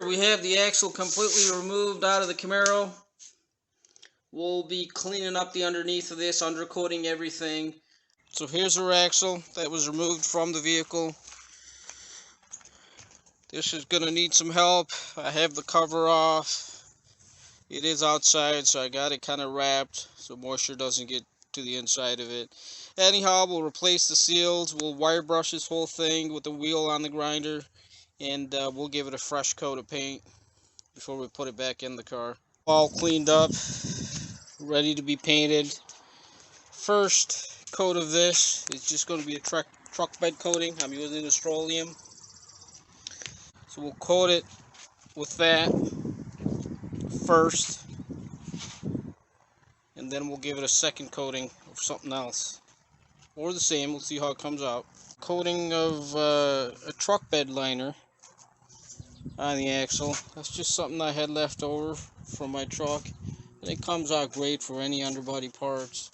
We have the axle completely removed out of the Camaro. We'll be cleaning up the underneath of this, undercoating everything. So here's our axle that was removed from the vehicle. This is going to need some help. I have the cover off. It is outside, so I got it kind of wrapped so moisture doesn't get to the inside of it. Anyhow, we'll replace the seals. We'll wire brush this whole thing with the wheel on the grinder, and we'll give it a fresh coat of paint before we put it back in the car. All cleaned up, ready to be painted. First coat of this is just going to be a truck bed coating. I'm using Rust-Oleum. So we'll coat it with that first, and then we'll give it a second coating of something else. Or the same, we'll see how it comes out. Coating of a truck bed liner on the axle. That's just something I had left over from my truck. And it comes out great for any underbody parts.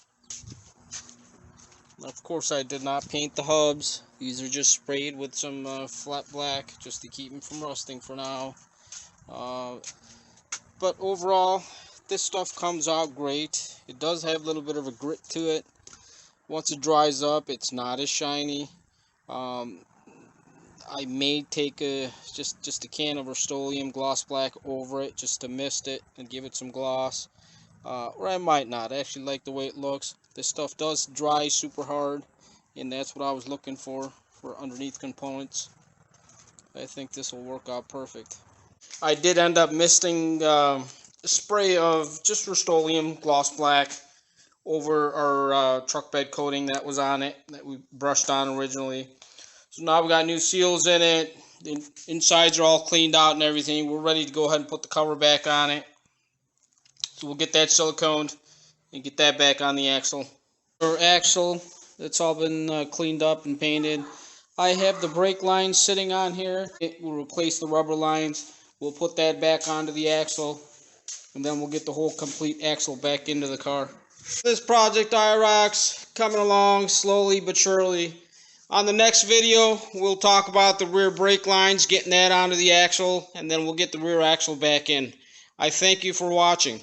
Of course, I did not paint the hubs. These are just sprayed with some flat black just to keep them from rusting for now. But overall, this stuff comes out great. It does have a little bit of a grit to it. Once it dries up, it's not as shiny. I may take just a can of Rust-Oleum gloss black over it just to mist it and give it some gloss. Or I might not. I actually like the way it looks. This stuff does dry super hard, and that's what I was looking for underneath components. I think this will work out perfect. I did end up misting a spray of just Rust-Oleum gloss black over our truck bed coating that was on it, that we brushed on originally. So now we got new seals in it. The insides are all cleaned out and everything. We're ready to go ahead and put the cover back on it. So we'll get that siliconed and get that back on the axle. Our axle, that's all been cleaned up and painted. I have the brake lines sitting on here. We'll replace the rubber lines. We'll put that back onto the axle, and then we'll get the whole complete axle back into the car. This project IROX coming along slowly but surely. On the next video, we'll talk about the rear brake lines, getting that onto the axle, and then we'll get the rear axle back in. I thank you for watching.